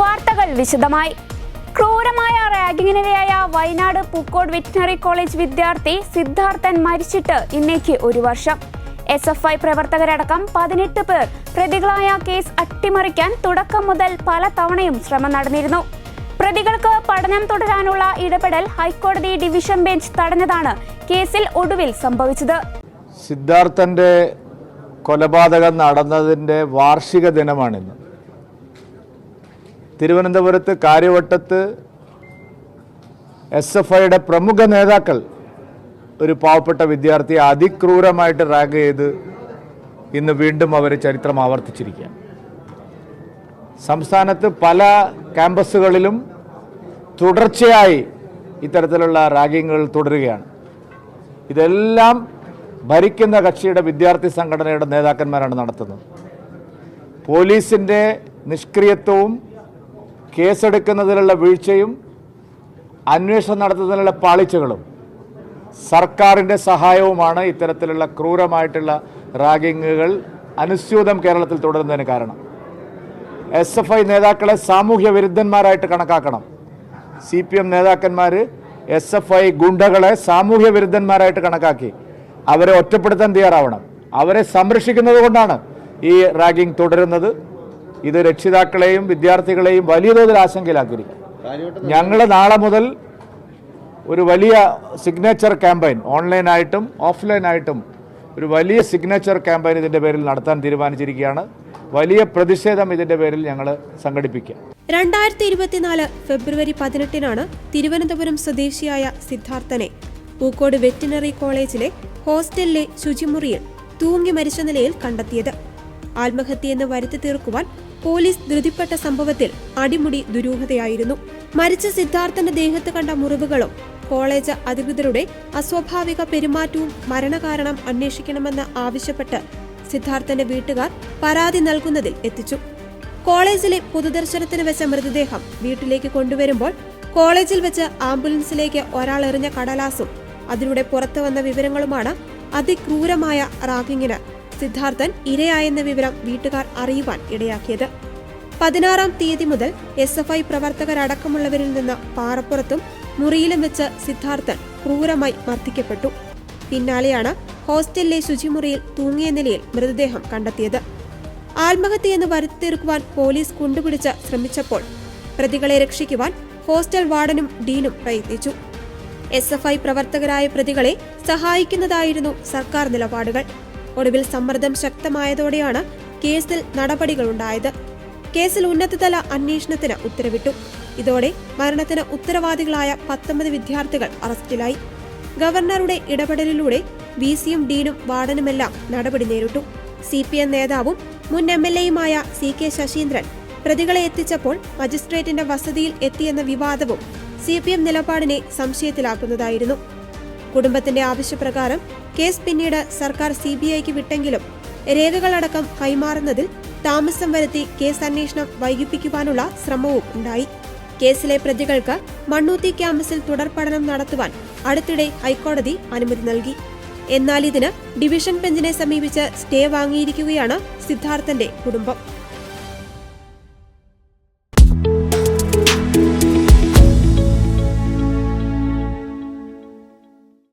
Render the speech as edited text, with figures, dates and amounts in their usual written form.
വാർത്തകൾ വിശദമായി. ക്രൂരമായ റാഗിങ്ങിനിരയായ വയനാട് പൂക്കോട് വെറ്റിനറി കോളേജ് വിദ്യാർത്ഥി സിദ്ധാർത്ഥൻ മരിച്ചിട്ട് ഇന്നേക്ക് 1 വർഷം. SFI പ്രവർത്തകരടക്കം 18 പേർ പ്രതികളായ കേസ് അട്ടിമറിക്കാൻ തുടക്കം മുതൽ പല തവണയും ശ്രമം നടന്നിരുന്നു. പ്രതികൾക്ക് പഠനം തുടരാനുള്ള ഇടപെടൽ ഹൈക്കോടതി ഡിവിഷൻ ബെഞ്ച് തടഞ്ഞതാണ് കേസിൽ ഒടുവിൽ സംഭവിച്ചത്. സിദ്ധാർത്ഥന്റെ കൊലപാതകം നടന്നതിന്റെ വാർഷിക ദിനമാണിന്ന്. തിരുവനന്തപുരത്ത് കാര്യവട്ടത്ത് SFIയുടെ പ്രമുഖ നേതാക്കൾ ഒരു പാവപ്പെട്ട വിദ്യാർത്ഥിയെ അതിക്രൂരമായിട്ട് റാഗ് ചെയ്ത് ഇന്ന് വീണ്ടും അവർ ചരിത്രം ആവർത്തിച്ചിരിക്കുക. സംസ്ഥാനത്ത് പല ക്യാമ്പസുകളിലും തുടർച്ചയായി ഇത്തരത്തിലുള്ള റാഗിങ്ങുകൾ തുടരുകയാണ്. ഇതെല്ലാം ഭരിക്കുന്ന കക്ഷിയുടെ വിദ്യാർത്ഥി സംഘടനയുടെ നേതാക്കന്മാരാണ് നടത്തുന്നത്. പോലീസിൻ്റെ നിഷ്ക്രിയത്വവും കേസെടുക്കുന്നതിലുള്ള വീഴ്ചയും അന്വേഷണം നടത്തുന്നതിനുള്ള പാളിച്ചകളും സർക്കാരിൻ്റെ സഹായവുമാണ് ഇത്തരത്തിലുള്ള ക്രൂരമായിട്ടുള്ള റാഗിങ്ങുകൾ അനുസ്യൂതം കേരളത്തിൽ തുടരുന്നതിന് കാരണം. SFI നേതാക്കളെ സാമൂഹ്യ വിരുദ്ധന്മാരായിട്ട് കണക്കാക്കണം. CPM നേതാക്കന്മാർ SFI ഗുണ്ടകളെ സാമൂഹ്യ വിരുദ്ധന്മാരായിട്ട് കണക്കാക്കി അവരെ ഒറ്റപ്പെടുത്താൻ തയ്യാറാവണം. അവരെ സംരക്ഷിക്കുന്നത് കൊണ്ടാണ് ഈ റാഗിംഗ് തുടരുന്നത്. ഇത് രക്ഷിതാക്കളെയും വിദ്യാർത്ഥികളെയും വലിയ തോതിൽ ആശങ്കയിലാക്കിയിരിക്കും. ഞങ്ങൾ നാളെ മുതൽ ഒരു വലിയ സിഗ്നേച്ചർ ക്യാമ്പയിൻ ഓൺലൈനായിട്ടും ഓഫ്ലൈനായിട്ടും ഒരു വലിയ സിഗ്നേച്ചർ ക്യാമ്പയിൻ ഇതിൻ്റെ പേരിൽ നടത്താൻ തീരുമാനിച്ചിരിക്കുകയാണ്. വലിയ പ്രതിഷേധം ഇതിൻ്റെ പേരിൽ ഞങ്ങൾ സംഘടിപ്പിക്കുക. 2024 ഫെബ്രുവരി 18 തിരുവനന്തപുരം സ്വദേശിയായ സിദ്ധാർത്ഥനെ പൂക്കോട് വെറ്റിനറി കോളേജിലെ ഹോസ്റ്റലിലെ ശുചിമുറിയിൽ തൂങ്ങി മരിച്ച നിലയിൽ കണ്ടെത്തിയത്. ആത്മഹത്യയെന്ന് വരുത്തി തീർക്കുവാൻ പോലീസ് ധൃതിപ്പെട്ട സംഭവത്തിൽ അടിമുടി ദുരൂഹതയായിരുന്നു. മരിച്ച സിദ്ധാർത്ഥന്റെ ദേഹത്ത് കണ്ട മുറിവുകളും കോളേജ് അധികൃതരുടെ അസ്വാഭാവിക പെരുമാറ്റവും മരണകാരണം അന്വേഷിക്കണമെന്ന് ആവശ്യപ്പെട്ട് സിദ്ധാർത്ഥന്റെ വീട്ടുകാർ പരാതി നൽകുന്നതിൽ എത്തിച്ചു. കോളേജിലെ പൊതുദർശനത്തിന് വെച്ച മൃതദേഹം വീട്ടിലേക്ക് കൊണ്ടുവരുമ്പോൾ കോളേജിൽ വെച്ച് ആംബുലൻസിലേക്ക് ഒരാൾ എറിഞ്ഞ കടലാസും അതിലൂടെ പുറത്തുവന്ന വിവരങ്ങളുമാണ് അതിക്രൂരമായ റാഗിങ്ങിന് സിദ്ധാർത്ഥൻ ഇരയായെന്ന വിവരം വീട്ടുകാർ അറിയുവാൻ ഇടയാക്കിയത്. 16-ാം തീയതി മുതൽ SFI പ്രവർത്തകരടക്കമുള്ളവരിൽ നിന്ന് പാറപ്പുറത്തും മുറിയിലും വെച്ച് സിദ്ധാർത്ഥൻ ക്രൂരമായി മർദ്ദിക്കപ്പെട്ടു. പിന്നാലെയാണ് ഹോസ്റ്റലിലെ ശുചിമുറിയിൽ തൂങ്ങിയ നിലയിൽ മൃതദേഹം കണ്ടെത്തിയത്. ആത്മഹത്യയെന്ന് വരുത്തിത്തീർക്കുവാൻ പോലീസ് കൊണ്ടുപിടിച്ച് ശ്രമിച്ചപ്പോൾ പ്രതികളെ രക്ഷിക്കുവാൻ ഹോസ്റ്റൽ വാർഡനും ഡീനും പ്രയത്നിച്ചു. SFI പ്രവർത്തകരായ പ്രതികളെ സഹായിക്കുന്നതായിരുന്നു സർക്കാർ നിലപാടുകൾ. ഒടുവിൽ സമ്മർദ്ദം ശക്തമായതോടെയാണ് കേസിൽ നടപടികളുണ്ടായത്. കേസിൽ ഉന്നതതല അന്വേഷണത്തിന് ഉത്തരവിട്ടു. ഇതോടെ മരണത്തിന് ഉത്തരവാദികളായ 19 വിദ്യാർത്ഥികൾ അറസ്റ്റിലായി. ഗവർണറുടെ ഇടപെടലിലൂടെ VCയും ഡീനും വാർഡനുമെല്ലാം നടപടി നേരിട്ടു. CPM നേതാവും മുൻ MLAയുമായ CK ശശീന്ദ്രൻ പ്രതികളെ എത്തിച്ചപ്പോൾ മജിസ്ട്രേറ്റിന്റെ വസതിയിൽ എത്തിയെന്ന വിവാദവും CPM നിലപാടിനെ സംശയത്തിലാക്കുന്നതായിരുന്നു. കുടുംബത്തിന്റെ ആവശ്യപ്രകാരം കേസ് പിന്നീട് സർക്കാർ CBIക്ക് വിട്ടെങ്കിലും രേഖകളടക്കം കൈമാറുന്നതിൽ താമസം വരുത്തി കേസ് അന്വേഷണം വൈകിപ്പിക്കുവാനുള്ള ശ്രമവും ഉണ്ടായി. കേസിലെ പ്രതികൾക്ക് മണ്ണൂത്തി ക്യാമ്പസിൽ തുടർ പഠനം നടത്തുവാൻ അടുത്തിടെ ഹൈക്കോടതി അനുമതി നൽകി. എന്നാൽ ഇതിന് ഡിവിഷൻ ബെഞ്ചിനെ സമീപിച്ച് സ്റ്റേ വാങ്ങിയിരിക്കുകയാണ് സിദ്ധാർത്ഥന്റെ കുടുംബം.